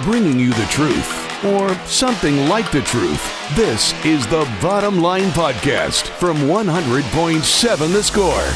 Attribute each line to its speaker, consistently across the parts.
Speaker 1: bringing you the truth, or something like the truth. This is the Bottom Line Podcast from 100.7 The Score.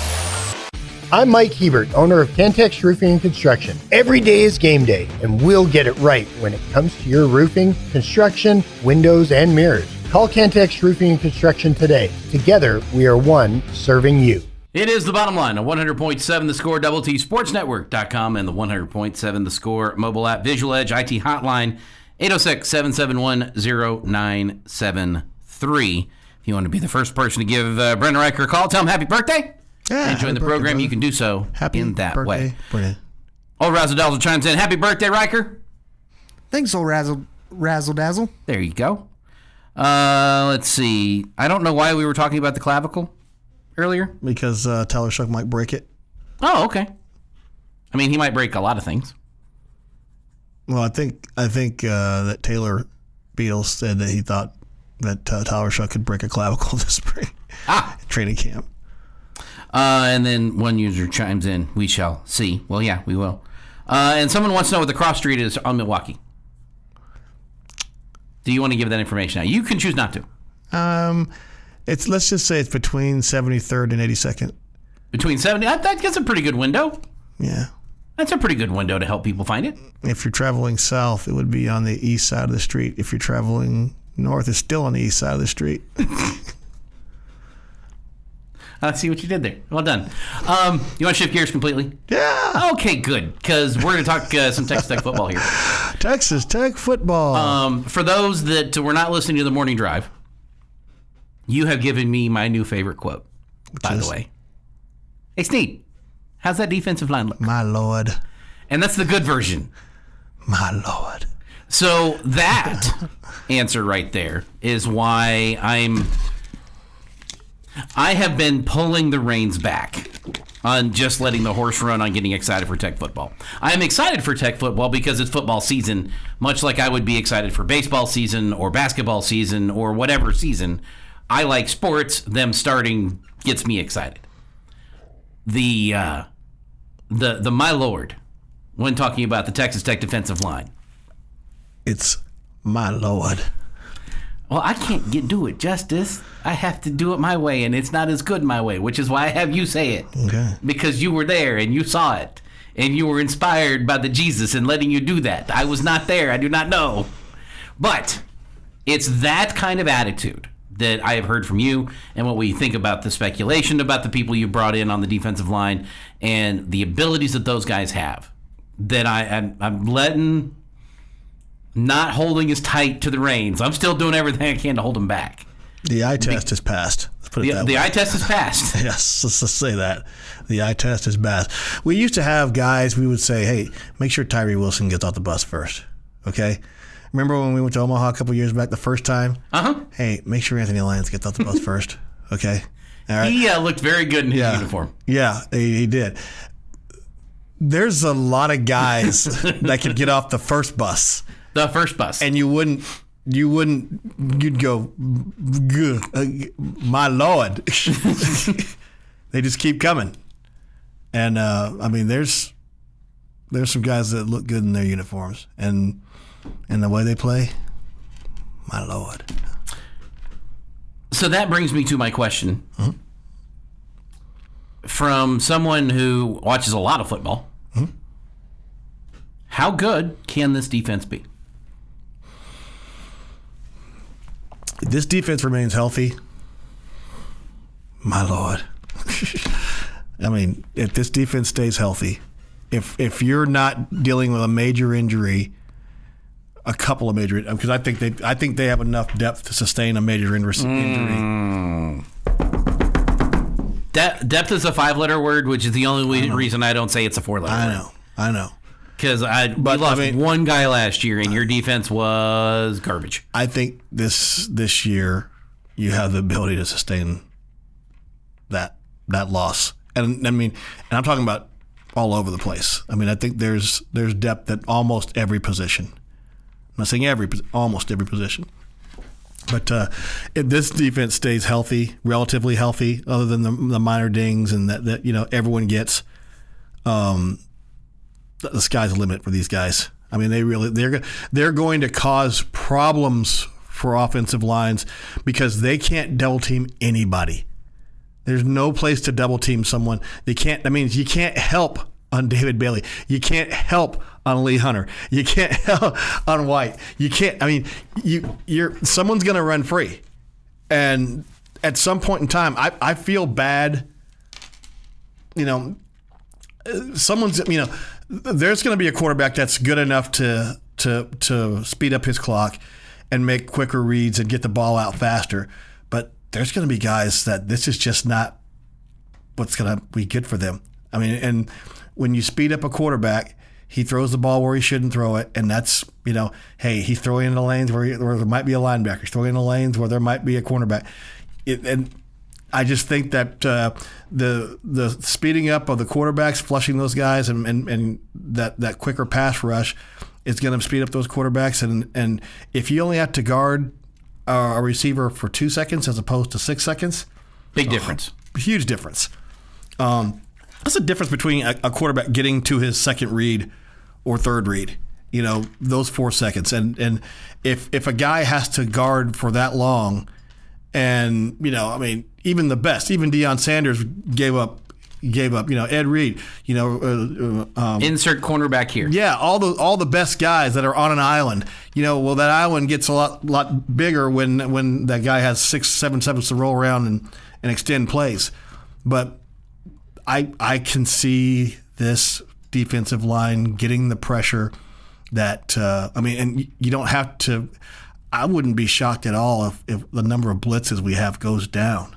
Speaker 2: I'm Mike Hebert, owner of Cantex Roofing and Construction. Every day is game day, and we'll get it right when it comes to your roofing, construction, windows, and mirrors. Call Cantex Roofing and Construction today. Together, we are one serving you.
Speaker 3: It is the Bottom Line on 100.7 The Score, Double T Sportsnetwork.com, and the 100.7 The Score mobile app, Visual Edge IT hotline, 806-771-0973. If you want to be the first person to give Brennan Riker a call, tell him happy birthday.
Speaker 4: Yeah,
Speaker 3: and join the program.
Speaker 4: Brother.
Speaker 3: You can do so in that
Speaker 4: birthday,
Speaker 3: way.
Speaker 4: Brennan.
Speaker 3: Old Razzle Dazzle chimes in. Happy birthday, Riker.
Speaker 4: Thanks, old Razzle Dazzle.
Speaker 3: There you go. Let's see. I don't know why we were talking about the clavicle earlier.
Speaker 4: Because Tyler Shuck might break it.
Speaker 3: Oh, okay. I mean, he might break a lot of things.
Speaker 4: Well, I think that Taylor Beatles said that he thought that Tyler Shuck could break a clavicle this spring. Training camp.
Speaker 3: And then one user chimes in, we shall see. Well, yeah, we will. And someone wants to know what the cross street is on Milwaukee. Do you want to give that information out? You can choose not to.
Speaker 4: Let's just say it's between 73rd and 82nd.
Speaker 3: Between 70, that's a pretty good window.
Speaker 4: Yeah.
Speaker 3: That's a pretty good window to help people find it.
Speaker 4: If you're traveling south, it would be on the east side of the street. If you're traveling north, it's still on the east side of the street.
Speaker 3: I see what you did there. Well done. You want to shift gears completely?
Speaker 4: Yeah.
Speaker 3: Okay, good, because we're going to talk some Texas Tech football here.
Speaker 4: Texas Tech football.
Speaker 3: For those that were not listening to the morning drive, you have given me my new favorite quote, by the way. Hey, Snead, how's that defensive line look?
Speaker 4: My Lord.
Speaker 3: And that's the good version.
Speaker 4: My Lord.
Speaker 3: So that answer right there is why I have been pulling the reins back on just letting the horse run on getting excited for Tech football. I am excited for Tech football because it's football season, much like I would be excited for baseball season or basketball season or whatever season. I like sports. Them starting gets me excited. The my Lord, when talking about the Texas Tech defensive line.
Speaker 4: It's my Lord.
Speaker 3: Well, I can't do it justice. I have to do it my way, and it's not as good my way, which is why I have you say it.
Speaker 4: Okay.
Speaker 3: Because you were there, and you saw it, and you were inspired by the Jesus in letting you do that. I was not there. I do not know. But it's that kind of attitude that I have heard from you and what we think about the speculation about the people you brought in on the defensive line and the abilities that those guys have that I'm letting... Not holding as tight to the reins. I'm still doing everything I can to hold them back.
Speaker 4: The eye test is passed. Let's put it that way.
Speaker 3: The eye test is passed.
Speaker 4: Yes, let's say that. The eye test is passed. We used to have guys, we would say, hey, make sure Tyree Wilson gets off the bus first. Okay? Remember when we went to Omaha a couple years back the first time? Uh-huh. Hey, make sure Anthony Lyons gets off the bus first. Okay? All right?
Speaker 3: He looked very good in his uniform.
Speaker 4: Yeah, he did. There's a lot of guys that could get off the first bus.
Speaker 3: The first bus.
Speaker 4: And you'd go, my Lord. They just keep coming. And, I mean, there's some guys that look good in their uniforms. And the way they play, my Lord.
Speaker 3: So that brings me to my question. Mm-hmm. From someone who watches a lot of football, mm-hmm. How good can this defense be?
Speaker 4: This defense remains healthy. My Lord. I mean, if this defense stays healthy, if you're not dealing with a major injury, a couple of major, because I think they have enough depth to sustain a major injury.
Speaker 3: Depth is a 5-letter word, which is the only reason I don't say it's a 4-letter word.
Speaker 4: I know.
Speaker 3: Because we lost one guy last year, and your defense was garbage.
Speaker 4: I think this year you have the ability to sustain that loss, and I mean, and I'm talking about all over the place. I mean, I think there's depth at almost every position. I'm not saying almost every position, but if this defense stays healthy, relatively healthy, other than the minor dings and that everyone gets. The sky's the limit for these guys. I mean, they're going to cause problems for offensive lines because they can't double team anybody. There's no place to double team someone. They can't. That means you can't help on David Bailey. You can't help on Lee Hunter. You can't help on White. You can't. I mean, someone's going to run free, and at some point in time, I feel bad. You know, someone's. You know, there's going to be a quarterback that's good enough to speed up his clock and make quicker reads and get the ball out faster. But there's going to be guys that this is just not what's going to be good for them. I mean, and when you speed up a quarterback, he throws the ball where he shouldn't throw it, and that's, you know, hey, he's throwing in the lanes where there might be a linebacker. He's throwing in the lanes where there might be a cornerback. And I just think that the speeding up of the quarterbacks, flushing those guys, and that quicker pass rush is going to speed up those quarterbacks. And if you only have to guard a receiver for 2 seconds as opposed to 6 seconds,
Speaker 3: big difference.
Speaker 4: Huge difference. That's the difference between a quarterback getting to his second read or third read. You know, those 4 seconds. And if a guy has to guard for that long, and, you know, I mean, even the best, even Deion Sanders gave up, you know, Ed Reed, you know.
Speaker 3: Insert cornerback here.
Speaker 4: Yeah, all the best guys that are on an island. You know, well, that island gets a lot bigger when that guy has 6, 7 seconds to roll around and extend plays. But I can see this defensive line getting the pressure that, I mean, and you don't have to, I wouldn't be shocked at all if the number of blitzes we have goes down.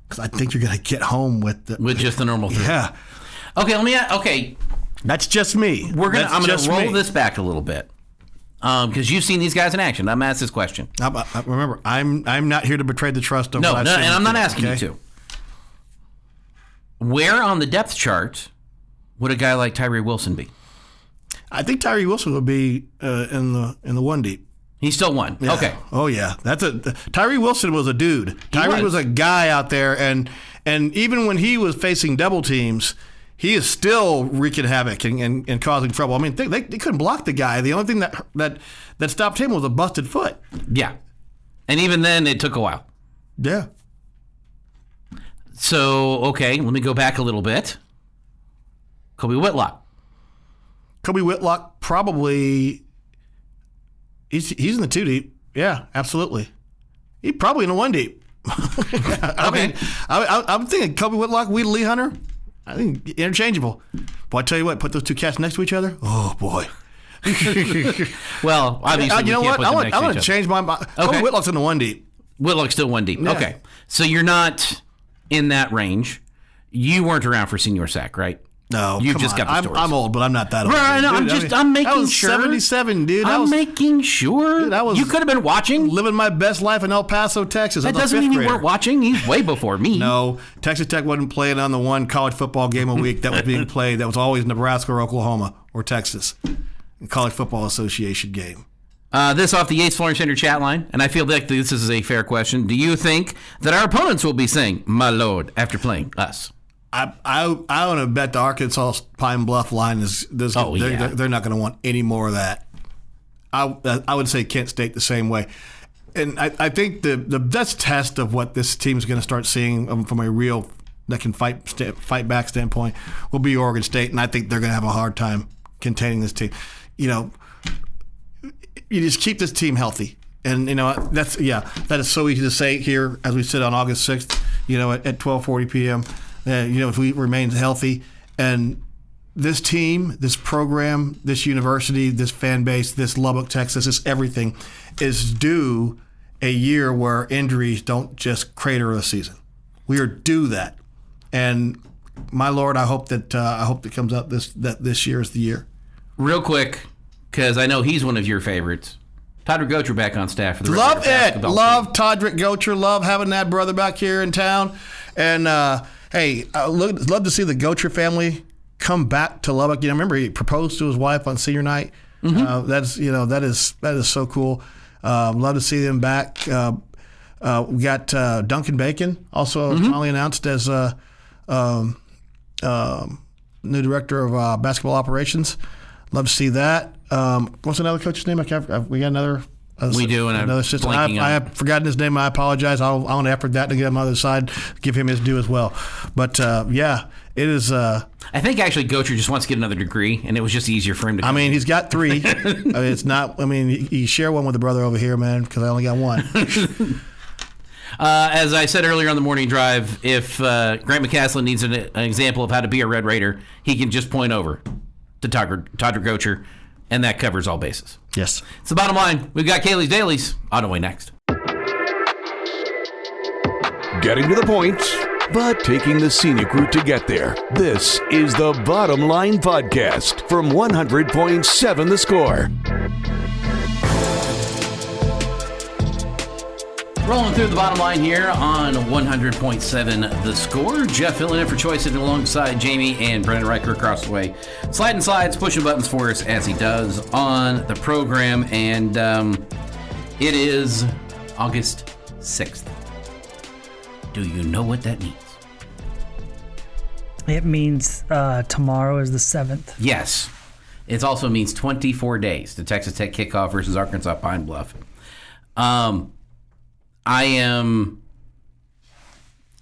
Speaker 4: Because I think you're going to get home with
Speaker 3: just the normal 3.
Speaker 4: Yeah.
Speaker 3: Okay,
Speaker 4: That's just me.
Speaker 3: I'm going to roll this back a little bit. Because you've seen these guys in action. I'm asked this question.
Speaker 4: Remember, I'm not here to betray the trust of
Speaker 3: no,
Speaker 4: what I've seen.
Speaker 3: And I'm not asking you to. Where on the depth chart would a guy like Tyree Wilson be?
Speaker 4: I think Tyree Wilson would be in the 1 deep.
Speaker 3: He's still 1.
Speaker 4: Yeah.
Speaker 3: Okay.
Speaker 4: Oh yeah, Tyree Wilson was a dude. Tyree was a guy out there, and even when he was facing double teams, he is still wreaking havoc and causing trouble. I mean, they couldn't block the guy. The only thing that stopped him was a busted foot.
Speaker 3: Yeah, and even then, it took a while.
Speaker 4: Yeah.
Speaker 3: So, okay, let me go back a little bit. Kobe Whitlock.
Speaker 4: Kobe Whitlock probably, he's in the 2 deep. Yeah, absolutely. He's probably in the 1 deep. I mean, I'm thinking Kobe Whitlock, Lee Hunter, I think interchangeable. Boy, I tell you what, put those 2 cats next to each other. Oh, boy.
Speaker 3: Well, obviously,
Speaker 4: you know what? I'm going to change my mind.
Speaker 3: Okay.
Speaker 4: Kobe Whitlock's in the 1 deep.
Speaker 3: Whitlock's still 1 deep.
Speaker 4: Yeah.
Speaker 3: Okay. So you're not in that range. You weren't around for senior sack, right?
Speaker 4: No,
Speaker 3: you just got the stories.
Speaker 4: I'm old, but I'm not that old.
Speaker 3: Right, no, I'm making sure.
Speaker 4: 77, dude.
Speaker 3: I'm making sure.
Speaker 4: Dude,
Speaker 3: you could have been watching.
Speaker 4: Living my best life in El Paso, Texas.
Speaker 3: That doesn't mean you weren't watching. He's way before me.
Speaker 4: No, Texas Tech wasn't playing on the one college football game a week that was being played. That was always Nebraska or Oklahoma or Texas. College Football Association game.
Speaker 3: This off the Yates Flooring Center chat line, and I feel like this is a fair question. Do you think that our opponents will be saying, "My Lord," after playing us?
Speaker 4: I want to bet the Arkansas Pine Bluff line is. They're not going to want any more of that. I would say Kent State the same way, and I think the best test of what this team is going to start seeing from a real that can fight back standpoint will be Oregon State, and I think they're going to have a hard time containing this team. You know, you just keep this team healthy. And, you know, that is so easy to say here as we sit on August 6th, you know, at 12:40 p.m., you know, if we remain healthy. And this team, this program, this university, this fan base, this Lubbock, Texas, this everything is due a year where injuries don't just crater a season. We are due that. And, my Lord, I hope that comes out that this year is the year.
Speaker 3: Real quick, because I know he's one of your favorites. Todrick Gocher back on staff for the
Speaker 4: Love it. Love
Speaker 3: team.
Speaker 4: Todrick Gocher. Love having that brother back here in town. And, hey, love to see the Gocher family come back to Lubbock. You know, remember he proposed to his wife on senior night. Mm-hmm. That is so cool. Love to see them back. We got Duncan Bacon also finally announced as new director of basketball operations. Love to see that. What's another coach's name? We got another.
Speaker 3: We do, and
Speaker 4: another system. I have forgotten his name. I apologize. I'll effort that to get him on the other side, give him his due as well. But yeah, it is.
Speaker 3: I think actually Gocher just wants to get another degree, and it was just easier for him to.
Speaker 4: I mean, he's got 3. It's not. I mean, he share one with the brother over here, man, because I only got 1.
Speaker 3: As I said earlier on the morning drive, if Grant McCaslin needs an example of how to be a Red Raider, he can just point over to Todd Gocher, and that covers all bases.
Speaker 4: Yes.
Speaker 3: It's the bottom line. We've got Kaylee's Dailies on the way next.
Speaker 1: Getting to the point, but taking the scenic route to get there. This is the Bottom Line Podcast from 100.7 The Score.
Speaker 3: Rolling through the bottom line here on 100.7 The Score. Jeff filling in for Choice and alongside Jamie and Brennan Riker across the way. Sliding slides, pushing buttons for us as he does on the program. And it is August 6th. Do you know what that means?
Speaker 5: It means tomorrow is the 7th.
Speaker 3: Yes. It also means 24 days to Texas Tech kickoff versus Arkansas Pine Bluff. I am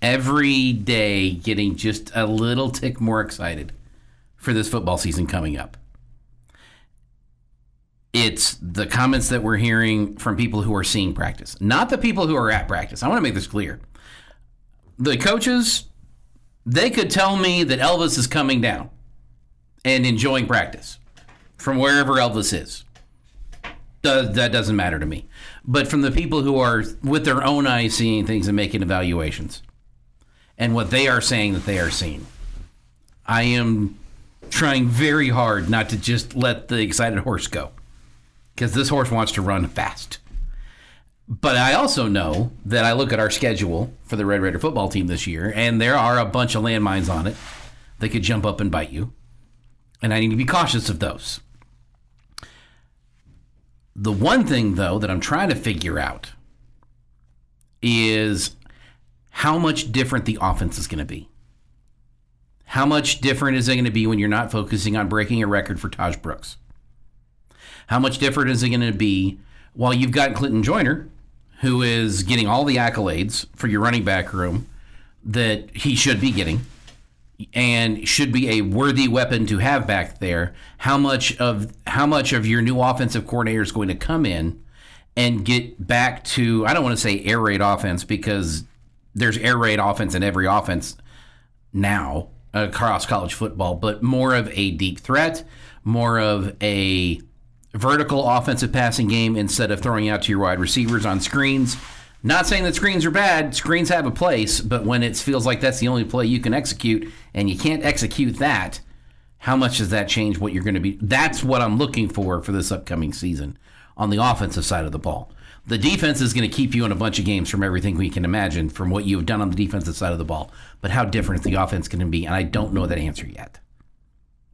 Speaker 3: every day getting just a little tick more excited for this football season coming up. It's the comments that we're hearing from people who are seeing practice, not the people who are at practice. I want to make this clear. The coaches, they could tell me that Elvis is coming down and enjoying practice from wherever Elvis is. That doesn't matter to me. But from the people who are with their own eyes seeing things and making evaluations and what they are saying that they are seeing, I am trying very hard not to just let the excited horse go, because this horse wants to run fast. But I also know that I look at our schedule for the Red Raider football team this year, and there are a bunch of landmines on it that could jump up and bite you, and I need to be cautious of those. The one thing, though, that I'm trying to figure out is how much different the offense is going to be. How much different is it going to be when you're not focusing on breaking a record for Taj Brooks? How much different is it going to be while you've got Clinton Joyner, who is getting all the accolades for your running back room that he should be getting and should be a worthy weapon to have back there? How much of your new offensive coordinator is going to come in and get back to, I don't want to say air raid offense, because there's air raid offense in every offense now across college football, but more of a deep threat, more of a vertical offensive passing game instead of throwing out to your wide receivers on screens. Not saying that screens are bad. Screens have a place, but when it feels like that's the only play you can execute and you can't execute that, how much does that change what you're going to be? That's what I'm looking for this upcoming season on the offensive side of the ball. The defense is going to keep you in a bunch of games from everything we can imagine from what you've done on the defensive side of the ball. But how different is the offense going to be? And I don't know that answer yet.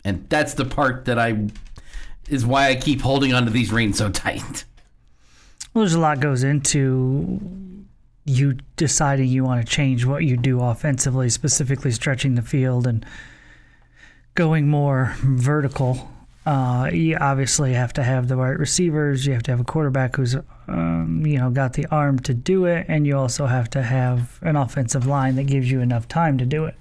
Speaker 3: And that's the part that is why I keep holding onto these reins so tight.
Speaker 5: Well, there's a lot goes into you deciding you want to change what you do offensively, specifically stretching the field and going more vertical. You obviously have to have the right receivers. You have to have a quarterback who's got the arm to do it, and you also have to have an offensive line that gives you enough time to do it.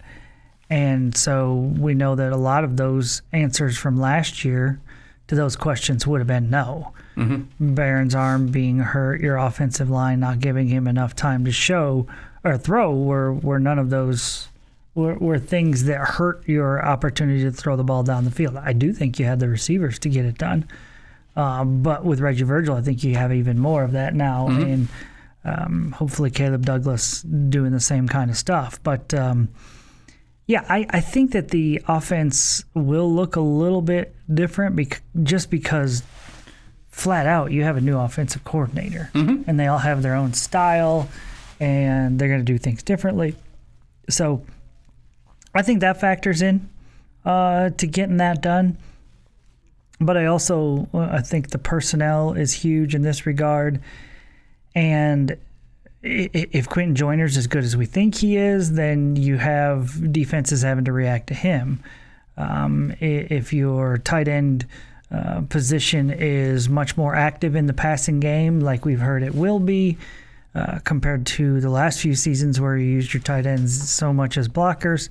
Speaker 5: And so we know that a lot of those answers from last year to those questions would have been no. Mm-hmm. Barron's arm being hurt, your offensive line not giving him enough time to show or throw were none of those were things that hurt your opportunity to throw the ball down the field. I do think you had the receivers to get it done. But with Reggie Virgil, I think you have even more of that now. Mm-hmm. And hopefully Caleb Douglas doing the same kind of stuff. But I think that the offense will look a little bit different just because flat out you have a new offensive coordinator. Mm-hmm. And they all have their own style and they're going to do things differently. So I think that factors in to getting that done. But I think the personnel is huge in this regard. And if Quentin Joyner's as good as we think he is, then you have defenses having to react to him. If your tight end position is much more active in the passing game, like we've heard it will be, compared to the last few seasons where you used your tight ends so much as blockers,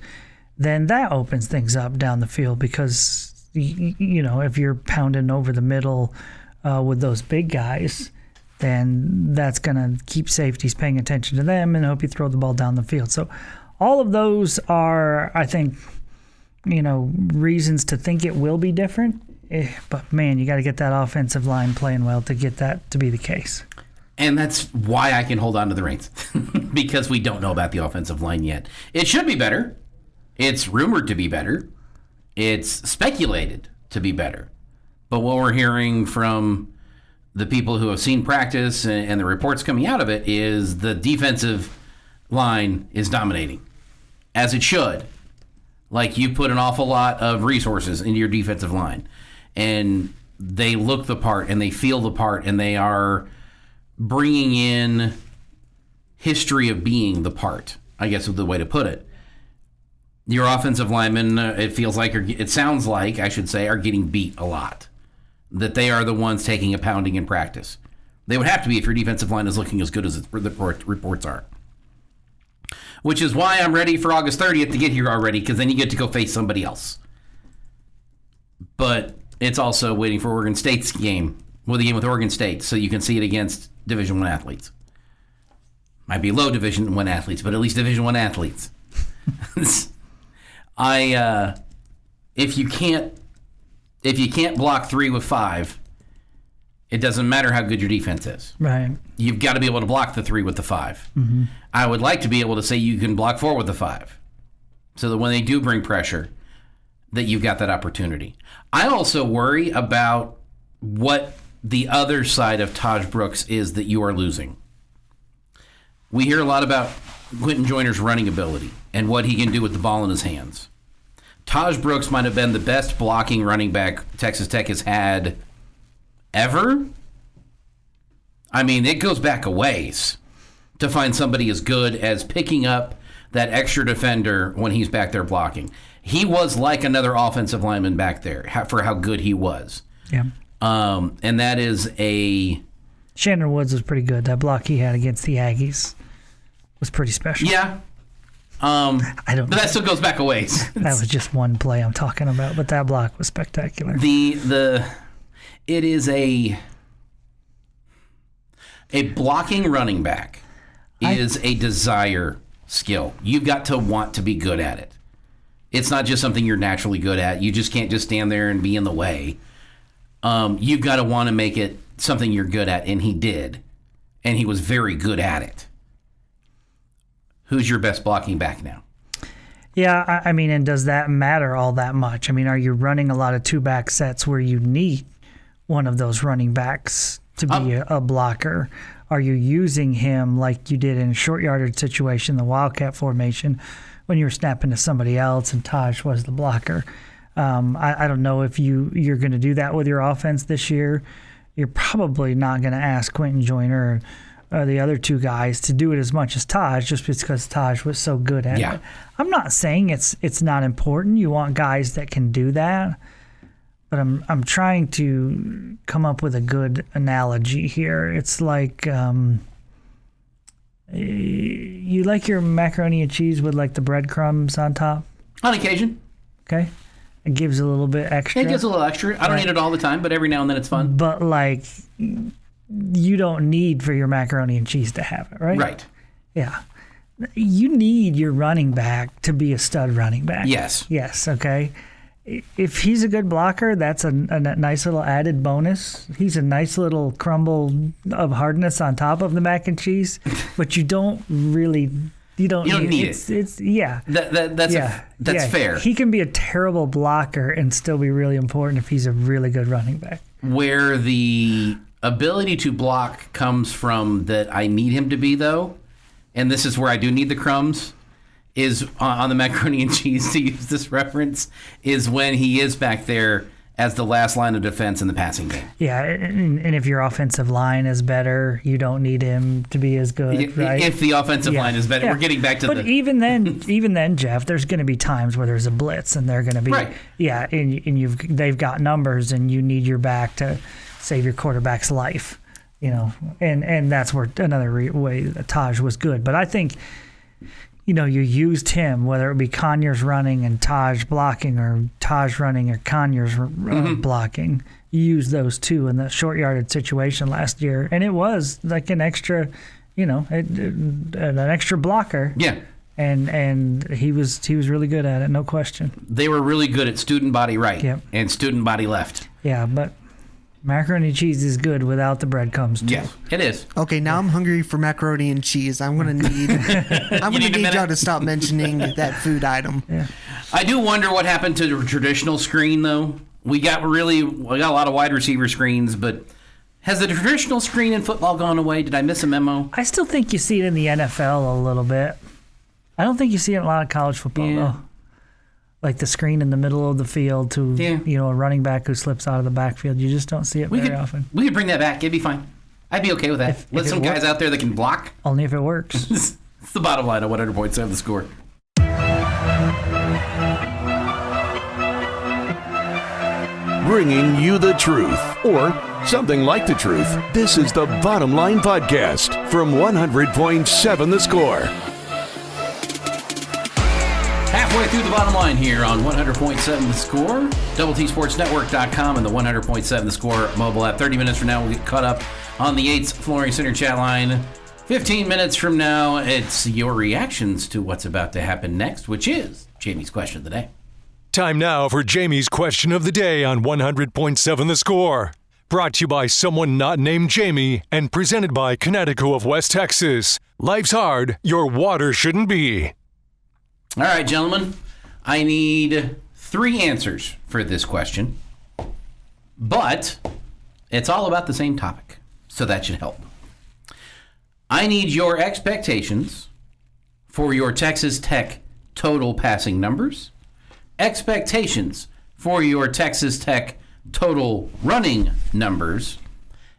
Speaker 5: then that opens things up down the field because, if you're pounding over the middle with those big guys, then that's going to keep safeties paying attention to them and hope you throw the ball down the field. So all of those are, I think, reasons to think it will be different. But, man, you got to get that offensive line playing well to get that to be the case.
Speaker 3: And that's why I can hold on to the reins, because we don't know about the offensive line yet. It should be better. It's rumored to be better. It's speculated to be better. But what we're hearing from the people who have seen practice and the reports coming out of it is the defensive line is dominating, as it should. Like, you put an awful lot of resources into your defensive line, and they look the part and they feel the part, and they are bringing in history of being the part, I guess is the way to put it. Your offensive linemen, it sounds like, I should say, are getting beat a lot. That they are the ones taking a pounding in practice. They would have to be if your defensive line is looking as good as the reports are. Which is why I'm ready for August 30th to get here already, because then you get to go face somebody else. But it's also waiting for Oregon State's game, the game with Oregon State, so you can see it against Division I athletes. Might be low Division I athletes, but at least Division I athletes. If you can't block 3 with 5, it doesn't matter how good your defense is.
Speaker 5: Right.
Speaker 3: You've got to be able to block the 3 with the 5. Mm-hmm. I would like to be able to say you can block 4 with the 5, so that when they do bring pressure, that you've got that opportunity. I also worry about what the other side of Taj Brooks is that you are losing. We hear a lot about Quentin Joyner's running ability and what he can do with the ball in his hands. Taj Brooks might have been the best blocking running back Texas Tech has had ever. I mean, it goes back a ways to find somebody as good as picking up that extra defender when he's back there blocking. He was like another offensive lineman back there for how good he was.
Speaker 5: Yeah.
Speaker 3: And that is
Speaker 5: Shannon Woods was pretty good. That block he had against the Aggies was pretty special.
Speaker 3: Yeah. But that still goes back a ways.
Speaker 5: That was just one play I'm talking about, but that block was spectacular.
Speaker 3: It is a blocking running back is a desire skill. You've got to want to be good at it. It's not just something you're naturally good at. You just can't just stand there and be in the way. You've got to want to make it something you're good at, and he did. And he was very good at it. Who's your best blocking back now?
Speaker 5: Yeah, I mean, and does that matter all that much? I mean, are you running a lot of 2-back sets where you need one of those running backs to be a blocker? Are you using him like you did in a short yardage situation, the Wildcat formation, when you were snapping to somebody else and Taj was the blocker? I don't know if you're going to do that with your offense this year. You're probably not going to ask Quentin Joyner or the other 2 guys to do it as much as Taj, just because Taj was so good at it. I'm not saying it's not important. You want guys that can do that, but I'm trying to come up with a good analogy here. It's like you like your macaroni and cheese with like the breadcrumbs on top?
Speaker 3: On occasion.
Speaker 5: Okay. It gives a little bit extra.
Speaker 3: It gives a little extra. I don't eat it all the time, but every now and then it's fun.
Speaker 5: But like, you don't need for your macaroni and cheese to have it, right?
Speaker 3: Right.
Speaker 5: Yeah. You need your running back to be a stud running back.
Speaker 3: Yes.
Speaker 5: Yes, okay. If he's a good blocker, that's a nice little added bonus. He's a nice little crumble of hardness on top of the mac and cheese, but you don't need it. It's yeah.
Speaker 3: That's fair.
Speaker 5: He can be a terrible blocker and still be really important if he's a really good running back.
Speaker 3: Where the ability to block comes from that I need him to be, though, and this is where I do need the crumbs, is on the macaroni and cheese, to use this reference, is when he is back there as the last line of defense in the passing game.
Speaker 5: Yeah, and if your offensive line is better, you don't need him to be as good, right?
Speaker 3: If the offensive line is better, we're getting back to
Speaker 5: but even then, Jeff, there's going to be times where there's a blitz, and they're going to be and they've got numbers, and you need your back to save your quarterback's life, and that's where another way that Taj was good. But I think, you used him, whether it be Conyers running and Taj blocking, or Taj running or Conyers blocking. You used those two in the short yardage situation last year, and it was like an extra, an extra blocker.
Speaker 3: Yeah.
Speaker 5: And he was really good at it, no question.
Speaker 3: They were really good at student body right and student body left.
Speaker 5: Yeah, but macaroni and cheese is good without the breadcrumbs too.
Speaker 3: Yeah, it is.
Speaker 6: Okay, now I'm hungry for macaroni and cheese. I'm gonna need y'all to stop mentioning that food item.
Speaker 5: Yeah.
Speaker 3: I do wonder what happened to the traditional screen, though. We got a lot of wide receiver screens, but has the traditional screen in football gone away? Did I miss a memo?
Speaker 5: I still think you see it in the NFL a little bit. I don't think you see it in a lot of college football though. Like the screen in the middle of the field to a running back who slips out of the backfield. You just don't see it very often.
Speaker 3: We could bring that back. It'd be fine. I'd be okay with that. Let some guys out there that can block.
Speaker 5: Only if it works.
Speaker 3: It's the bottom line of 100.7 The Score.
Speaker 1: Bringing you the truth, or something like the truth. This is the Bottom Line Podcast from 100.7 The Score.
Speaker 3: Halfway through the bottom line here on 100.7 The Score, DoubleTSportsNetwork.com, and the 100.7 The Score mobile app. 30 minutes from now, we'll get caught up on the 8th Flooring Center chat line. 15 minutes from now, it's your reactions to what's about to happen next, which is Jamie's question of the day.
Speaker 7: Time now for Jamie's question of the day on 100.7 The Score. Brought to you by someone not named Jamie and presented by Connecticut of West Texas. Life's hard, your water shouldn't be.
Speaker 3: All right, gentlemen, I need 3 answers for this question, but it's all about the same topic, so that should help. I need your expectations for your Texas Tech total passing numbers, expectations for your Texas Tech total running numbers,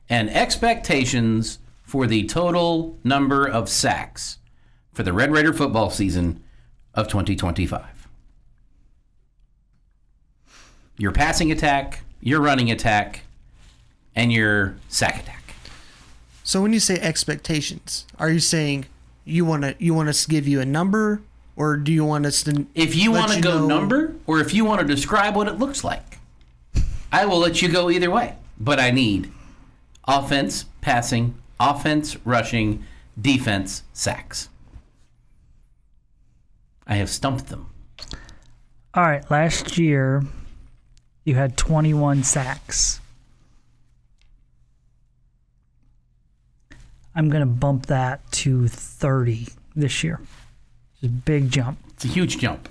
Speaker 3: and expectations for the total number of sacks for the Red Raider football season of 2025. Your passing attack, your running attack, and your sack attack.
Speaker 6: So when you say expectations, are you saying you want us to give you a number, or do you want us to?
Speaker 3: If you want to go number, or if you want to describe what it looks like, I will let you go either way. But I need offense, passing, offense, rushing, defense, sacks. I have stumped them.
Speaker 5: All right, last year you had 21 sacks. I'm going to bump that to 30 this year. It's a big jump.
Speaker 3: It's a huge jump.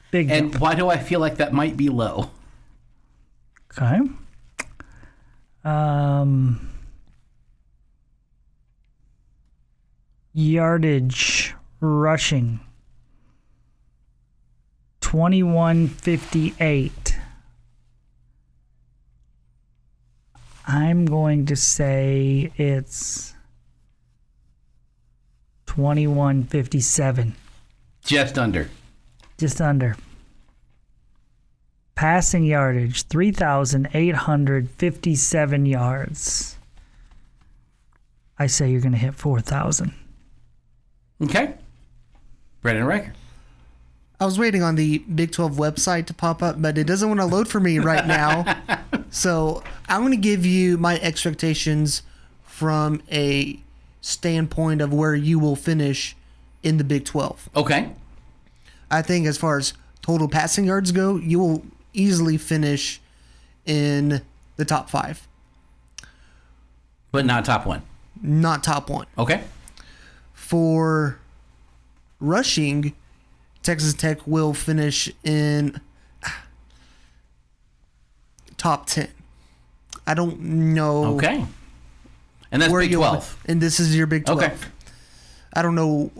Speaker 5: Big jump.
Speaker 3: And why do I feel like that might be low?
Speaker 5: Okay. Yardage rushing 2158. I'm going to say it's 2157.
Speaker 3: Just under.
Speaker 5: Just under. Passing yardage 3,857 yards. I say you're going to hit 4,000.
Speaker 3: Okay. Brennan Riker.
Speaker 6: I was waiting on the Big 12 website to pop up, but it doesn't want to load for me right now. So I'm going to give you my expectations from a standpoint of where you will finish in the Big 12.
Speaker 3: Okay.
Speaker 6: I think as far as total passing yards go, you will easily finish in the top 5.
Speaker 3: But not top 1.
Speaker 6: Not top 1.
Speaker 3: Okay.
Speaker 6: For rushing, Texas Tech will finish in top 10. I don't know.
Speaker 3: Okay. And that's Big 12.
Speaker 6: And this is your Big 12.
Speaker 3: Okay.
Speaker 6: I don't know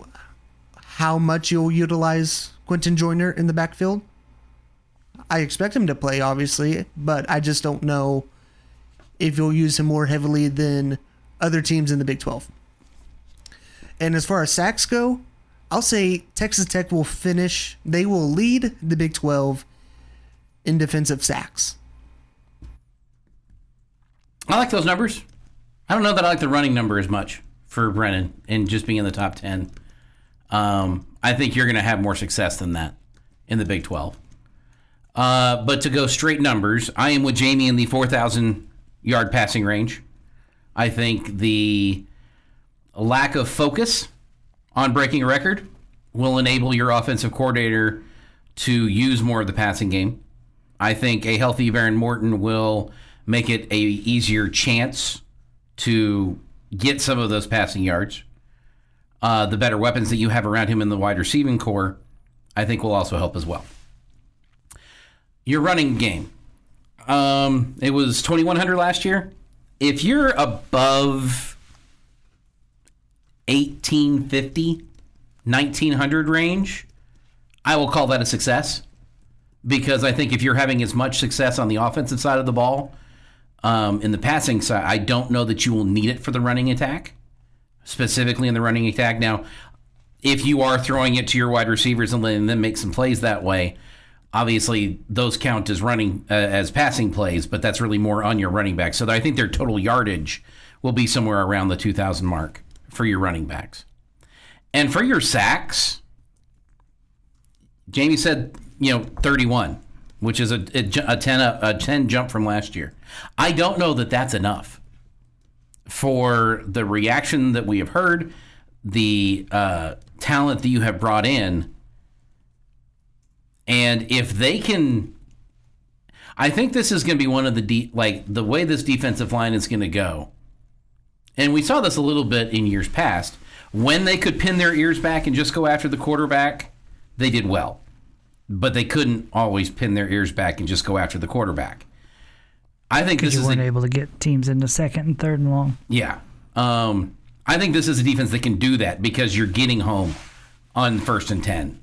Speaker 6: how much you'll utilize Quentin Joyner in the backfield. I expect him to play, obviously, but I just don't know if you'll use him more heavily than other teams in the Big 12. And as far as sacks go, I'll say Texas Tech will lead the Big 12 in defensive sacks.
Speaker 3: I like those numbers. I don't know that I like the running number as much for Brennan and just being in the top 10. I think you're going to have more success than that in the Big 12. But to go straight numbers, I am with Jamie in the 4,000-yard passing range. I think the lack of focus on breaking a record will enable your offensive coordinator to use more of the passing game. I think a healthy Baron Morton will make it a easier chance to get some of those passing yards. The better weapons that you have around him in the wide receiving core, I think, will also help as well. Your running game. It was 2,100 last year. If you're above 1,850, 1,900 range, I will call that a success. Because I think if you're having as much success on the offensive side of the ball, in the passing side, I don't know that you will need it for the running attack, specifically in the running attack. Now, if you are throwing it to your wide receivers and letting them make some plays that way, obviously those count as as passing plays, but that's really more on your running back. So I think their total yardage will be somewhere around the 2,000 mark for your running backs. And for your sacks, Jamie said, 31, which is a 10 jump from last year. I don't know that that's enough for the reaction that we have heard, the talent that you have brought in. And if they can, I think this is going to be one of the the way this defensive line is going to go. And we saw this a little bit in years past. When they could pin their ears back and just go after the quarterback, they did well. But they couldn't always pin their ears back and just go after the quarterback. I think this is
Speaker 5: you weren't able to get teams into second and third and long.
Speaker 3: Yeah. I think this is a defense that can do that because you're getting home on 1st and 10.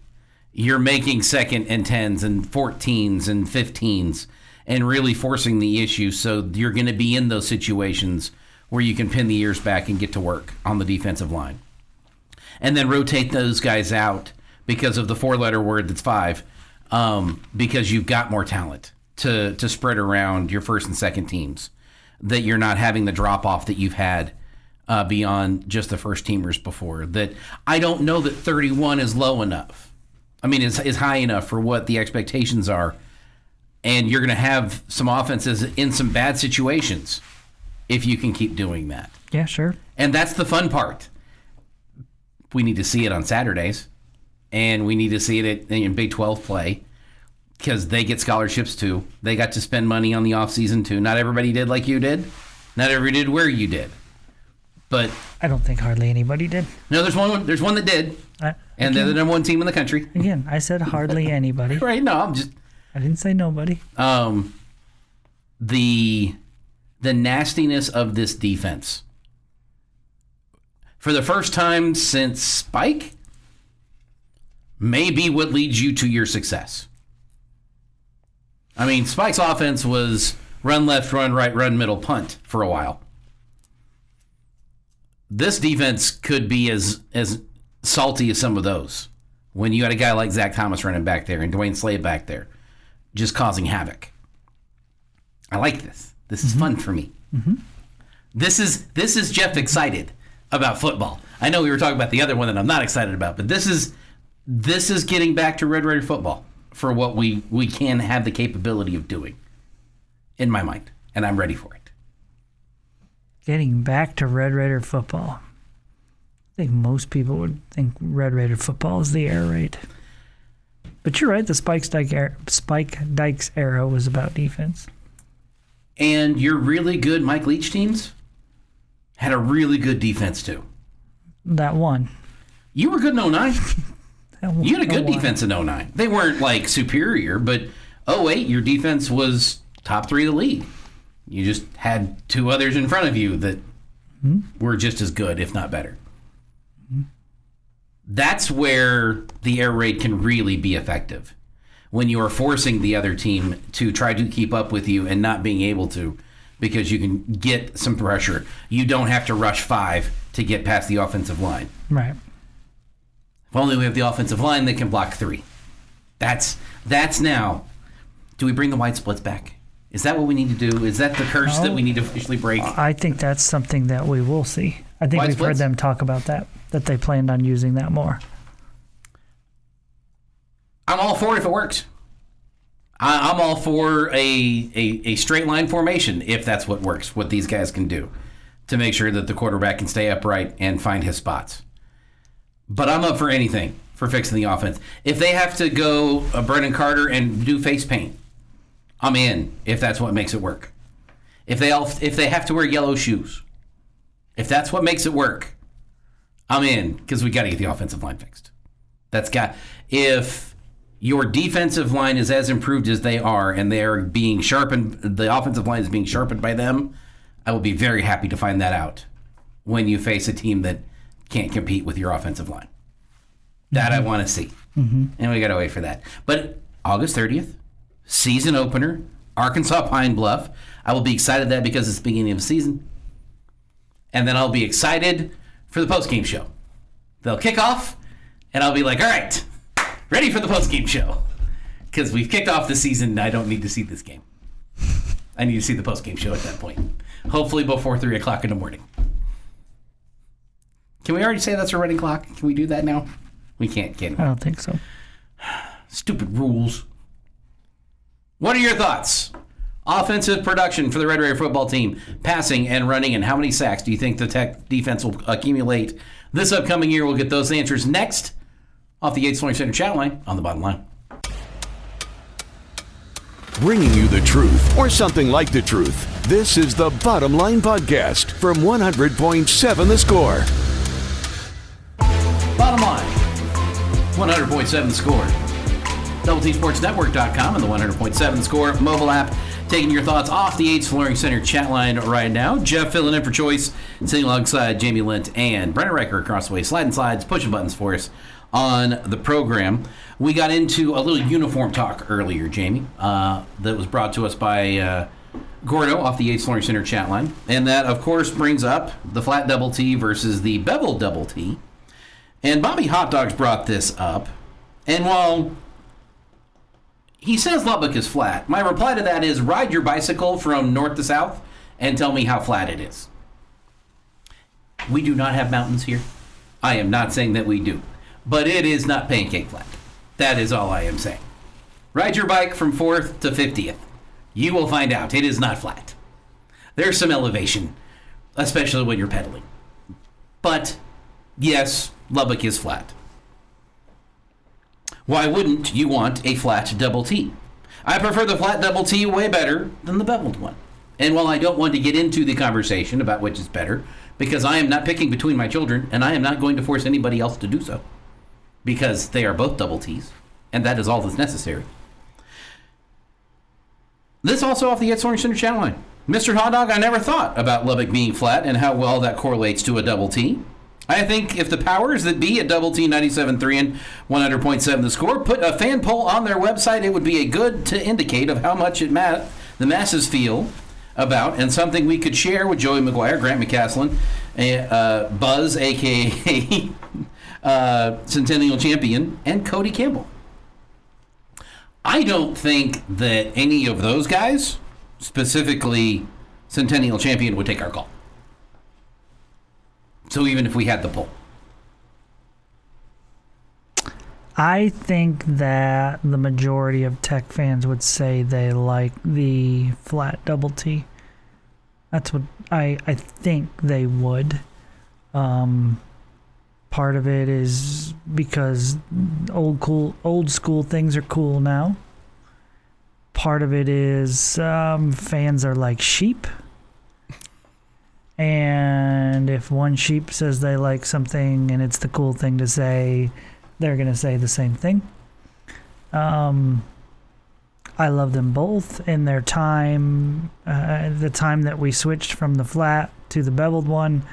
Speaker 3: You're making 2nd and 10s and 14s and 15s and really forcing the issue. So you're going to be in those situations where you can pin the ears back and get to work on the defensive line. And then rotate those guys out because of the 4-letter word that's 5, because you've got more talent to spread around your 1st and 2nd teams, that you're not having the drop-off that you've had beyond just the first teamers before. That I don't know that 31 is low enough. I mean, is high enough for what the expectations are. And you're going to have some offenses in some bad situations if you can keep doing that.
Speaker 5: Yeah, sure.
Speaker 3: And that's the fun part. We need to see it on Saturdays. And we need to see it in Big 12 play because they get scholarships too. They got to spend money on the offseason too. Not everybody did like you did. Not everybody did where you did. But
Speaker 5: I don't think hardly anybody did.
Speaker 3: No, there's one that did. And they're the number 1 team in the country.
Speaker 5: Again, I said hardly anybody.
Speaker 3: Right, no,
Speaker 5: I didn't say nobody.
Speaker 3: The nastiness of this defense. For the first time since Spike, may be what leads you to your success. I mean, Spike's offense was run left, run right, run middle, punt for a while. This defense could be as salty as some of those when you had a guy like Zach Thomas running back there and Dwayne Slade back there just causing havoc. I like this. This is fun for me. Mm-hmm. This is Jeff excited about football. I know we were talking about the other one that I'm not excited about, but this is getting back to Red Raider football for what we can have the capability of doing, in my mind, and I'm ready for it.
Speaker 5: Getting back to Red Raider football. I think most people would think Red Raider football is the air raid. But you're right, the Spike Dykes era was about defense.
Speaker 3: And your really good Mike Leach teams had a really good defense too.
Speaker 5: That one.
Speaker 3: You were good in 09. You had a good defense in 09. They weren't like superior, but 08, your defense was top 3 of the league. You just had 2 others in front of you that were just as good, if not better. That's where the air raid can really be effective. when you are forcing the other team to try to keep up with you and not being able to, because you can get some pressure. You don't have to rush 5 to get past the offensive line.
Speaker 5: Right.
Speaker 3: If only we have the offensive line that can block 3. That's now. Do we bring the wide splits back? Is that what we need to do? Is that the curse that we need to officially break?
Speaker 5: I think that's something that we will see. I think
Speaker 3: Wide
Speaker 5: we've
Speaker 3: splits?
Speaker 5: heard them talk about that they planned on using that more.
Speaker 3: I'm all for it if it works. I'm all for a straight line formation if that's what works, what these guys can do to make sure that the quarterback can stay upright and find his spots. But I'm up for anything for fixing the offense. If they have to go Brennan Carter and do face paint, I'm in if that's what makes it work. If they have to wear yellow shoes, if that's what makes it work, I'm in because we got to get the offensive line fixed. If your defensive line is as improved as they are and they are being sharpened, the offensive line is being sharpened by them, I will be very happy to find that out when you face a team that can't compete with your offensive line. That I want to see. Mm-hmm. And we got to wait for that. But August 30th, season opener, Arkansas Pine Bluff. I will be excited that because it's the beginning of the season. And then I'll be excited for the postgame show. They'll kick off, and I'll be like, all right, ready for the postgame show. Because we've kicked off the season, and I don't need to see this game. I need to see the postgame show at that point. Hopefully before 3 o'clock in the morning. Can we already say that's a running clock? Can we do that now? We can't, can we?
Speaker 5: I don't think so.
Speaker 3: Stupid rules. What are your thoughts? Offensive production for the Red Raider football team, passing and running, and how many sacks do you think the Tech defense will accumulate this upcoming year? We'll get those answers next off the Yates Flooring Center chat line on the bottom line.
Speaker 1: Bringing you the truth, or something like the truth. This is the Bottom Line Podcast from 100.7 The Score.
Speaker 3: Bottom line, 100.7 The Score. DoubleTSportsNetwork.com and the 100.7 The Score mobile app. Taking your thoughts off the Yates Flooring Center chat line right now. Jeff filling in for Choice, sitting alongside Jamie Lent and Brennan Riker across the way, sliding slides, pushing buttons for us on the program. We got into a little uniform talk earlier, Jamie, that was brought to us by Gordo off the Yates Flooring Center chat line. And that, of course, brings up the flat double T versus the bevel double T. And Bobby Hot Dogs brought this up. And while he says Lubbock is flat, my reply to that is ride your bicycle from north to south and tell me how flat it is. We do not have mountains here. I am not saying that we do. But it is not pancake flat. That is all I am saying. Ride your bike from 4th to 50th. You will find out it is not flat. There's some elevation, especially when you're pedaling. But, yes, Lubbock is flat. Why wouldn't you want a flat double T? I prefer the flat double T way better than the beveled one. And while I don't want to get into the conversation about which is better, because I am not picking between my children, and I am not going to force anybody else to do so, because they are both double Ts, and that is all that's necessary. This also off the Yates Flooring Center channel line. Mr. Hot Dog, I never thought about Lubbock being flat and how well that correlates to a double T. I think if the powers that be at Double T 97.3 and 100.7 The Score put a fan poll on their website, it would be a good to indicate of how much the masses feel about, and something we could share with Joey McGuire, Grant McCaslin, Buzz, a.k.a. Centennial Champion, and Cody Campbell. I don't think that any of those guys, specifically Centennial Champion, would take our call. So even if we had the poll.
Speaker 5: I think that the majority of Tech fans would say they like the flat double T. That's what I think they would. Part of it is because old school things are cool now. Part of it is fans are like sheep. And if one sheep says they like something and it's the cool thing to say, they're going to say the same thing. I love them both in their time. The time that we switched from the flat to the beveled one,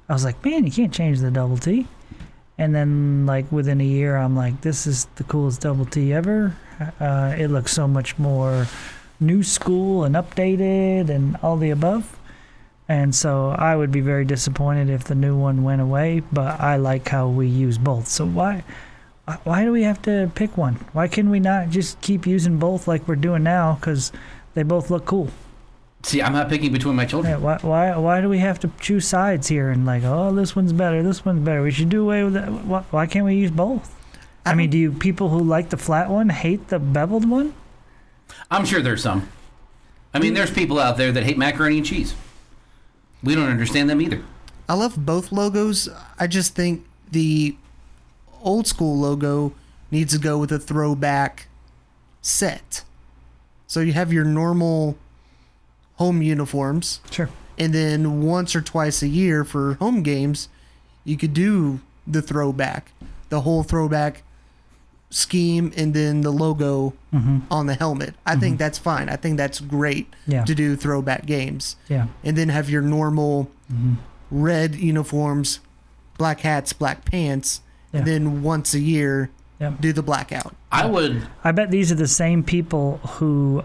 Speaker 5: I was like, man, you can't change the double T. And then, like, within a year, I'm like, this is the coolest double T ever. It looks so much more new school and updated and all the above. And so I would be very disappointed if the new one went away, but I like how we use both. So why do we have to pick one? Why can we not just keep using both like we're doing now? Because they both look cool.
Speaker 3: See, I'm not picking between my children.
Speaker 5: Yeah, why do we have to choose sides here and like, oh, this one's better, this one's better. We should do away with that. Why can't we use both? I mean, do you people who like the flat one hate the beveled one?
Speaker 3: I'm sure there's some. I mean, there's people out there that hate macaroni and cheese. We don't understand them either.
Speaker 6: I love both logos. I just think the old school logo needs to go with a throwback set. So you have your normal home uniforms.
Speaker 5: Sure.
Speaker 6: And then once or twice a year for home games, you could do the throwback, the whole throwback scheme, and then the logo on the helmet. I think that's fine. I think that's great to do throwback games.
Speaker 5: Yeah.
Speaker 6: And then have your normal red uniforms, black hats, black pants, and then once a year do the blackout.
Speaker 5: I bet these are the same people who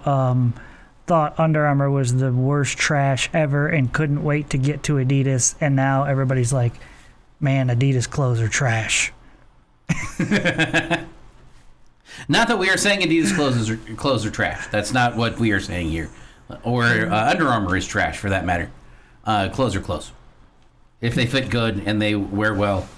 Speaker 5: thought Under Armour was the worst trash ever and couldn't wait to get to Adidas, and now everybody's like, man, Adidas clothes are trash.
Speaker 3: Not that we are saying Adidas clothes are trash. That's not what we are saying here. Or Under Armour is trash, for that matter. Clothes are clothes. If they fit good and they wear well,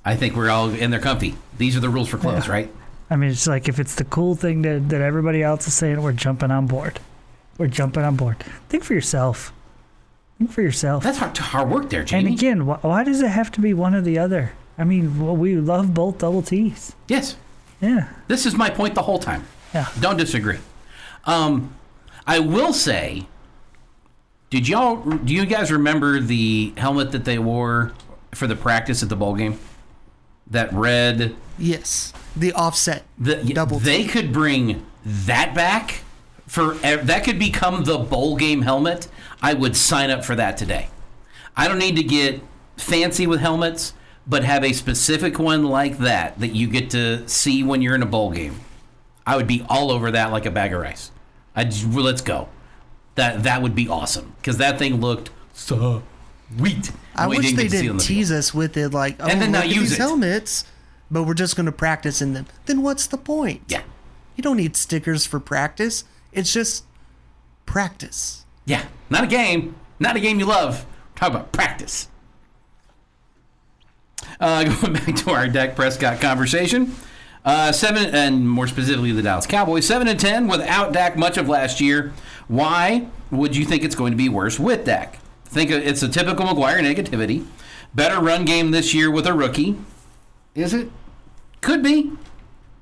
Speaker 3: I think we're all in there comfy. These are the rules for clothes, right?
Speaker 5: I mean, it's like if it's the cool thing that everybody else is saying, we're jumping on board. We're jumping on board. Think for yourself. Think for yourself.
Speaker 3: That's hard work there, Jamie.
Speaker 5: And again, why does it have to be one or the other? I mean, we love both double T's.
Speaker 3: Yes.
Speaker 5: Yeah.
Speaker 3: This is my point the whole time.
Speaker 5: Yeah.
Speaker 3: Don't disagree. I will say, do you guys remember the helmet that they wore for the practice at the bowl game? That red.
Speaker 6: Yes. The offset.
Speaker 3: Double. They could bring that back that could become the bowl game helmet. I would sign up for that today. I don't need to get fancy with helmets, but have a specific one like that you get to see when you're in a bowl game. I would be all over that like a bag of rice. Let's go. That would be awesome because that thing looked sweet.
Speaker 6: I wish they didn't tease us with it like, oh,
Speaker 3: and then
Speaker 6: look
Speaker 3: not
Speaker 6: at
Speaker 3: use
Speaker 6: these helmets, but we're just going to practice in them. Then what's the point?
Speaker 3: Yeah.
Speaker 6: You don't need stickers for practice. It's just practice.
Speaker 3: Yeah. Not a game. Not a game you love. Talk about practice. Going back to our Dak Prescott conversation. 7, and more specifically the Dallas Cowboys, 7-10 without Dak much of last year. Why would you think it's going to be worse with Dak? Think it's a typical McGuire negativity. Better run game this year with a rookie. Is it? Could be.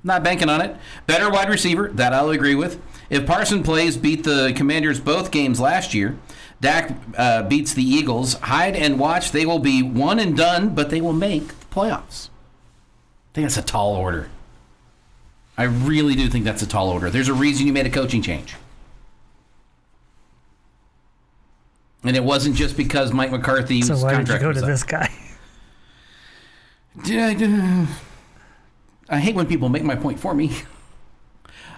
Speaker 3: Not banking on it. Better wide receiver. That I'll agree with. If Parson plays beat the Commanders both games last year, Dak beats the Eagles. Hide and watch. They will be one and done, but they will make the playoffs. I think that's a tall order. I really do think that's a tall order. There's a reason you made a coaching change. And it wasn't just because Mike McCarthy's contract was up.
Speaker 5: So why did you go to this guy?
Speaker 3: I hate when people make my point for me.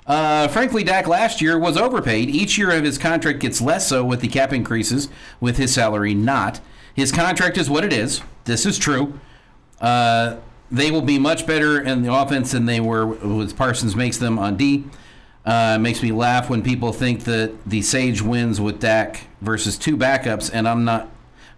Speaker 3: Frankly, Dak last year was overpaid. Each year of his contract gets less so with the cap increases, with his salary not. His contract is what it is. This is true. They will be much better in the offense than they were with Parsons makes them on D. Makes me laugh when people think that the Sage wins with Dak versus two backups, and I'm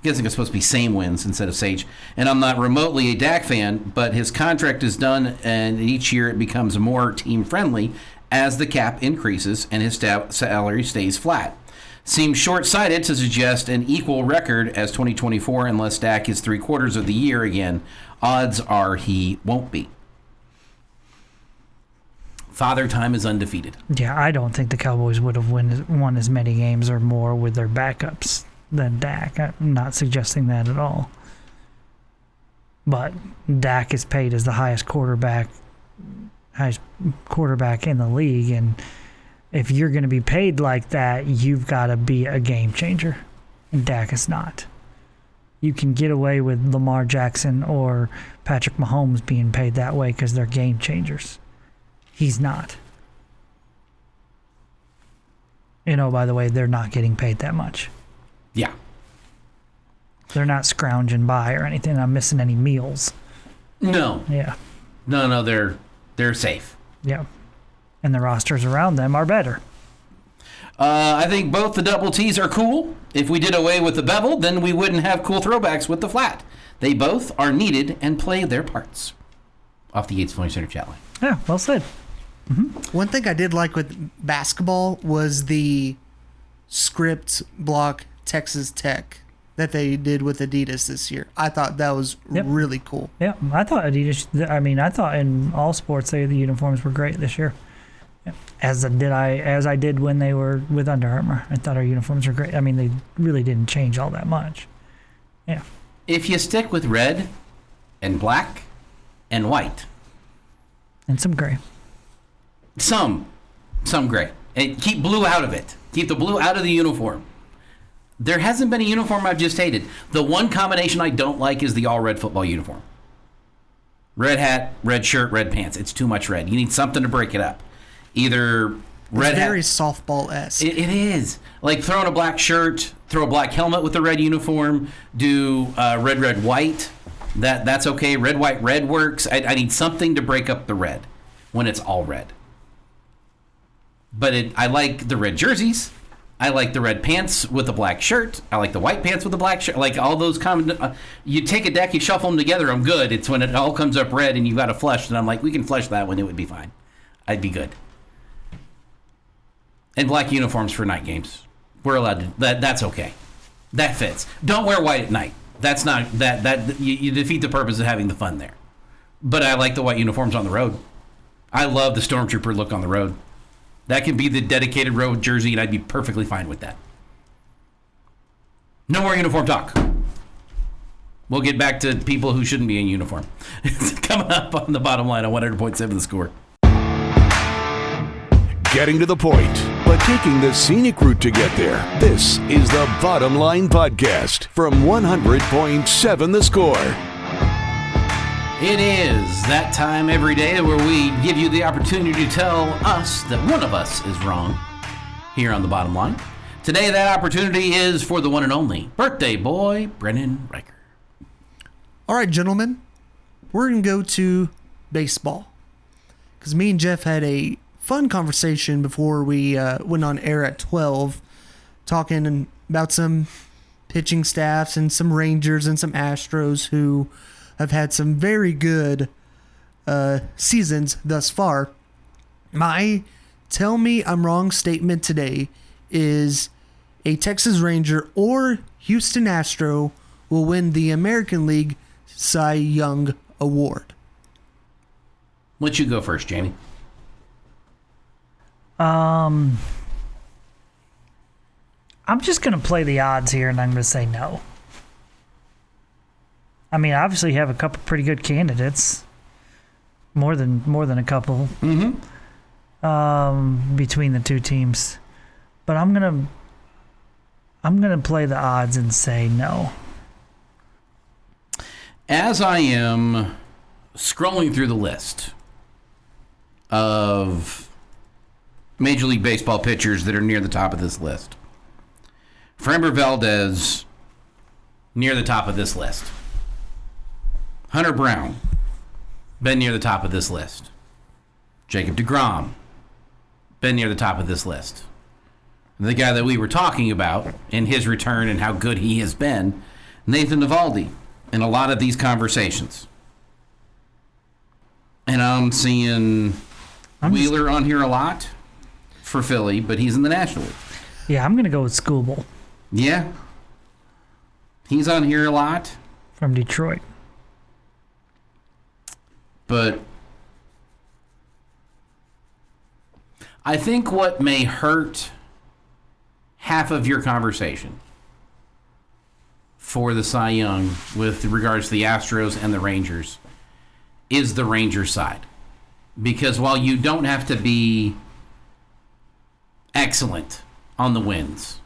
Speaker 3: guessing it's supposed to be same wins instead of Sage. And I'm not remotely a Dak fan, but his contract is done, and each year it becomes more team-friendly as the cap increases and his salary stays flat. Seems short-sighted to suggest an equal record as 2024 unless Dak is 3/4 of the year again. Odds are he won't be. Father Time is undefeated.
Speaker 5: Yeah, I don't think the Cowboys would have won as many games or more with their backups than Dak. I'm not suggesting that at all. But Dak is paid as the highest quarterback in the league, and if you're going to be paid like that, you've got to be a game changer. And Dak is not. you can get away with Lamar Jackson or Patrick Mahomes being paid that way because they're game changers. He's not. By the way, they're not getting paid that much.
Speaker 3: Yeah.
Speaker 5: They're not scrounging by or anything. I'm missing any meals.
Speaker 3: No.
Speaker 5: Yeah.
Speaker 3: No, they're safe.
Speaker 5: Yeah. And the rosters around them are better.
Speaker 3: I think both the double T's are cool. If we did away with the bevel, then we wouldn't have cool throwbacks with the flat. They both are needed and play their parts. Off the Yates Flooring Center chat line.
Speaker 5: Yeah, well said.
Speaker 6: One thing I did like with basketball was the script block Texas Tech that they did with Adidas this year. I thought that was really cool.
Speaker 5: Yeah, I thought Adidas. I thought in all sports the uniforms were great this year. Yeah. As I did when they were with Under Armour. I thought our uniforms were great. I mean, they really didn't change all that much. Yeah.
Speaker 3: If you stick with red and black and white.
Speaker 5: And some gray.
Speaker 3: Some gray. And keep blue out of it. Keep the blue out of the uniform. There hasn't been a uniform I've just hated. The one combination I don't like is the all-red football uniform. Red hat, red shirt, red pants. It's too much red. You need something to break it up. Either red hat.
Speaker 6: Very softball-esque.
Speaker 3: It is. Like throwing a black shirt, throw a black helmet with the red uniform, do red, white. That's okay. Red, white, red works. I need something to break up the red when it's all red. But I like the red jerseys. I like the red pants with the black shirt. I like the white pants with the black shirt. Like all those you take a deck, you shuffle them together, I'm good. It's when it all comes up red and you've got to flush, and I'm like, we can flush that one, it would be fine. I'd be good. And black uniforms for night games. We're allowed to, that's okay. That fits. Don't wear white at night. That's not, you defeat the purpose of having the fun there. But I like the white uniforms on the road. I love the Stormtrooper look on the road. That can be the dedicated road jersey, and I'd be perfectly fine with that. No more uniform talk. We'll get back to people who shouldn't be in uniform. It's coming up on the bottom line on 100.7 The Score.
Speaker 1: Getting to the point, but taking the scenic route to get there. This is the Bottom Line Podcast from 100.7 The Score.
Speaker 3: It is that time every day where we give you the opportunity to tell us that one of us is wrong here on the Bottom Line. Today, that opportunity is for the one and only birthday boy, Brennan Riker.
Speaker 6: All right, gentlemen, we're going to go to baseball because me and Jeff had a fun conversation before we went on air at 12 talking about some pitching staffs and some Rangers and some Astros who have had some very good seasons thus far. My tell me I'm wrong statement today is a Texas Ranger or Houston Astro will win the American League Cy Young Award.
Speaker 3: Let you go first, Jamie.
Speaker 5: I'm just going to play the odds here, and I'm going to say no. I mean, obviously, you have a couple pretty good candidates, more than a couple, between the two teams. But I'm gonna play the odds and say no.
Speaker 3: As I am scrolling through the list of Major League Baseball pitchers that are near the top of this list, Framber Valdez near the top of this list. Hunter Brown, been near the top of this list. Jacob deGrom, been near the top of this list. The guy that we were talking about in his return and how good he has been, Nathan Eovaldi, in a lot of these conversations. And I'm seeing Wheeler on here a lot for Philly, but he's in the National League.
Speaker 5: Yeah, I'm going to go with Skubal.
Speaker 3: Yeah. He's on here a lot.
Speaker 5: From Detroit.
Speaker 3: But I think what may hurt half of your conversation for the Cy Young with regards to the Astros and the Rangers is the Rangers side. Because while you don't have to be excellent on the wins,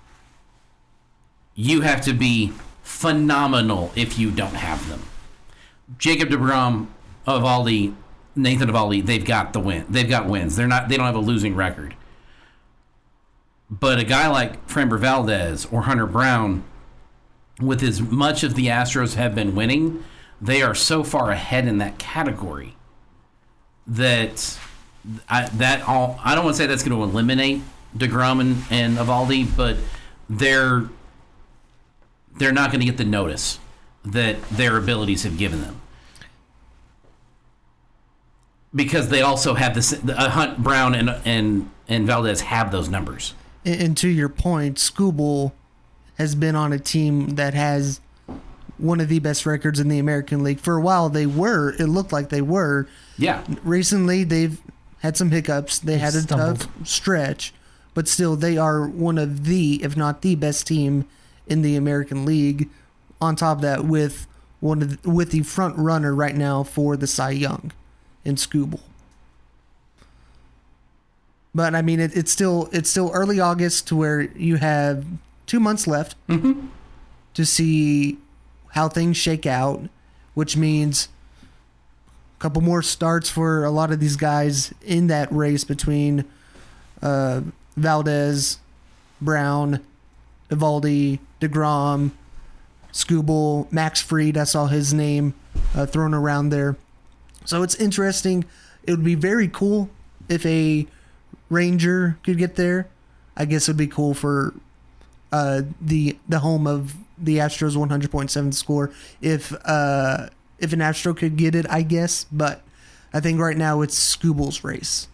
Speaker 3: you have to be phenomenal if you don't have them. Jacob deGrom, Eovaldi, Nathan Eovaldi, they've got the win. They've got wins. They don't have a losing record. But a guy like Framber Valdez or Hunter Brown, with as much of the Astros have been winning, they are so far ahead in that category that I don't want to say that's going to eliminate deGrom and Eovaldi, but they're not going to get the notice that their abilities have given them. Because they also have Hunt, Brown, and Valdez have those numbers.
Speaker 6: And to your point, Skubal has been on a team that has one of the best records in the American League. For a while, it looked like they were.
Speaker 3: Yeah.
Speaker 6: Recently, they've had some hiccups. They had a tough stretch, but still, they are one of the, if not the best team in the American League. On top of that, with the front runner right now for the Cy Young in Skubal. But I mean, it's still early August to where you have 2 months left to see how things shake out, which means a couple more starts for a lot of these guys in that race between Valdez, Brown, Eovaldi, deGrom, Skubal, Max Fried. I saw his name thrown around there. So it's interesting. It would be very cool if a Ranger could get there. I guess it would be cool for the home of the Astros 100.7 score if an Astro could get it, I guess. But I think right now it's Skubal's race.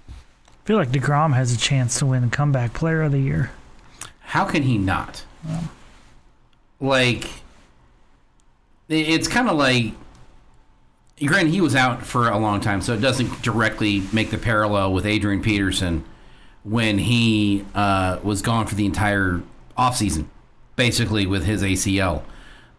Speaker 5: I feel like deGrom has a chance to win the comeback player of the year.
Speaker 3: How can he not? Like, it's kind of like, granted, he was out for a long time, so it doesn't directly make the parallel with Adrian Peterson when he was gone for the entire offseason, basically with his ACL,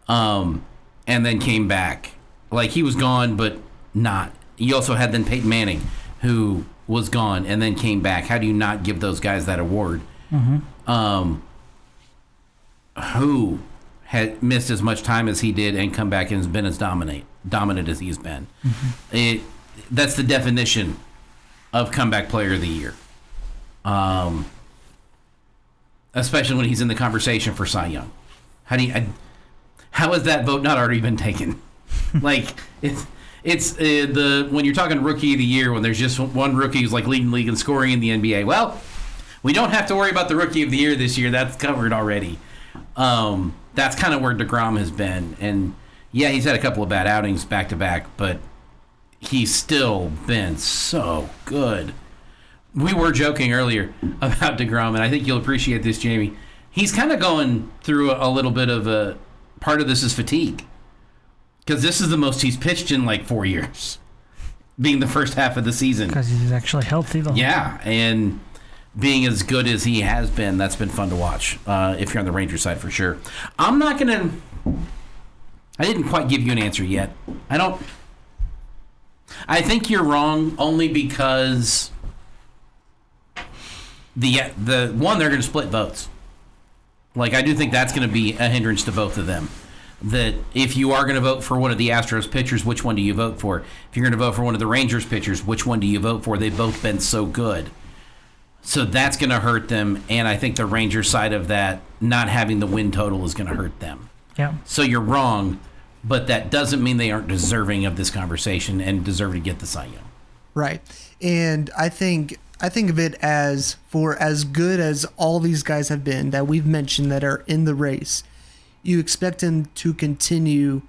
Speaker 3: and then came back. Like, he was gone, but not. You also had then Peyton Manning, who was gone and then came back. How do you not give those guys that award? Who had missed as much time as he did and come back and has been as dominant as he's been. That's the definition of comeback player of the year. Especially when he's in the conversation for Cy Young. How has that vote not already been taken? Like, it's when you're talking rookie of the year, when there's just one rookie who's like leading league in scoring in the NBA. Well, we don't have to worry about the rookie of the year this year. That's covered already. That's kind of where deGrom has been. And yeah, he's had a couple of bad outings back to back, but he's still been so good. We were joking earlier about deGrom, and I think you'll appreciate this, Jamie. He's kind of going through a little bit of a part of this is fatigue, because this is the most he's pitched in like 4 years, being the first half of the season.
Speaker 5: Because he's actually healthy, though.
Speaker 3: Yeah, and being as good as he has been, that's been fun to watch, if you're on the Ranger side for sure. I'm not going to... I didn't quite give you an answer yet. I think you're wrong only because the one, they're going to split votes. Like, I do think that's going to be a hindrance to both of them. That if you are going to vote for one of the Astros pitchers, which one do you vote for? If you're going to vote for one of the Rangers pitchers, which one do you vote for? They've both been so good. So that's going to hurt them, and I think the Rangers side of that, not having the win total, is going to hurt them.
Speaker 5: Yeah.
Speaker 3: So you're wrong, but that doesn't mean they aren't deserving of this conversation and deserve to get the Cy Young.
Speaker 6: Right. And I think of it as, for as good as all these guys have been that we've mentioned that are in the race, you expect them to continue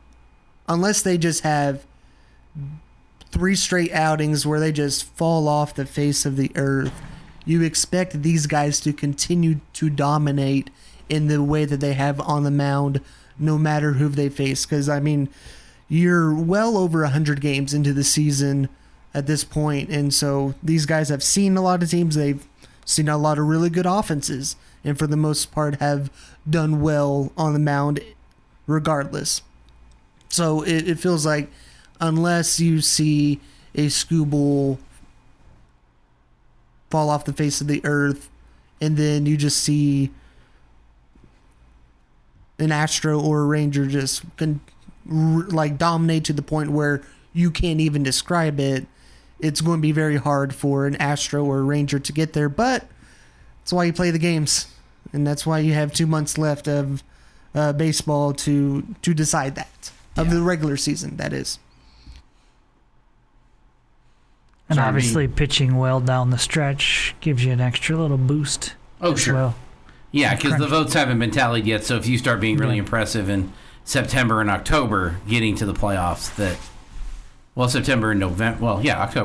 Speaker 6: unless they just have 3 straight outings where they just fall off the face of the earth. You expect these guys to continue to dominate in the way that they have on the mound, no matter who they face. Because, I mean, you're well over 100 games into the season at this point, and so these guys have seen a lot of teams. They've seen a lot of really good offenses, and for the most part have done well on the mound regardless. So it feels like unless you see a Skubal fall off the face of the earth, and then you just see an Astro or a Ranger just can like dominate to the point where you can't even describe it, it's going to be very hard for an Astro or a Ranger to get there. But that's why you play the games, and that's why you have 2 months left of baseball to decide that, of the regular season, that is.
Speaker 5: And obviously pitching well down the stretch gives you an extra little boost.
Speaker 3: Oh,
Speaker 5: as
Speaker 3: sure.
Speaker 5: Well.
Speaker 3: Yeah, because the votes haven't been tallied yet, so if you start being really impressive in September and October, getting to the playoffs, September and November,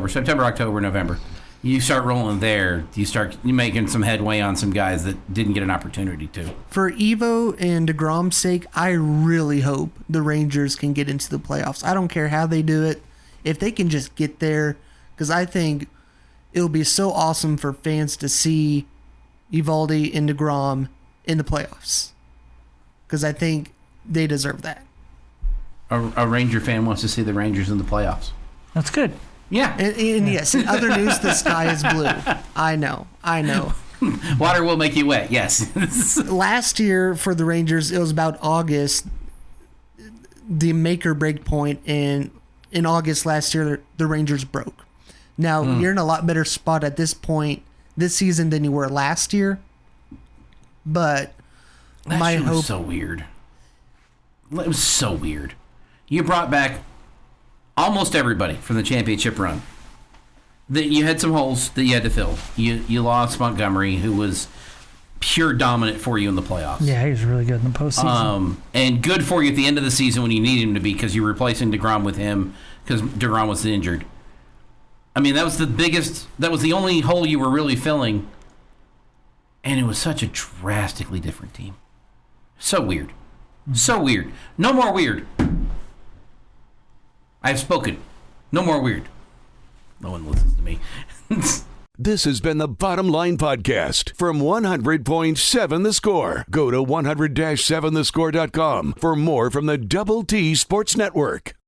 Speaker 3: September, October, November, you start rolling there, you making some headway on some guys that didn't get an opportunity to.
Speaker 6: For Evo and DeGrom's sake, I really hope the Rangers can get into the playoffs. I don't care how they do it. If they can just get there, because I think it'll be so awesome for fans to see Eovaldi and DeGrom in the playoffs, because I think they deserve that.
Speaker 3: A Ranger fan wants to see the Rangers in the playoffs.
Speaker 5: That's good.
Speaker 3: Yeah.
Speaker 6: And yes, in other news, the sky is blue. I know.
Speaker 3: Water will make you wet, yes.
Speaker 6: Last year for the Rangers, it was about August, the make or break point, and in August last year, the Rangers broke. Now, you're in a lot better spot at this point this season than you were last year, but my hope
Speaker 3: was so weird. It was so weird. You brought back almost everybody from the championship run. You had some holes that you had to fill. You lost Montgomery, who was pure dominant for you in the playoffs.
Speaker 5: Yeah, he was really good in the postseason.
Speaker 3: And good for you at the end of the season when you needed him to be, because you're replacing DeGrom with him because DeGrom was injured. I mean, that was the only hole you were really filling. And it was such a drastically different team. So weird. So weird. No more weird. I have spoken. No more weird. No one listens to me.
Speaker 1: This has been the Bottom Line Podcast from 100.7 The Score. Go to 100-7thescore.com for more from the Double T Sports Network.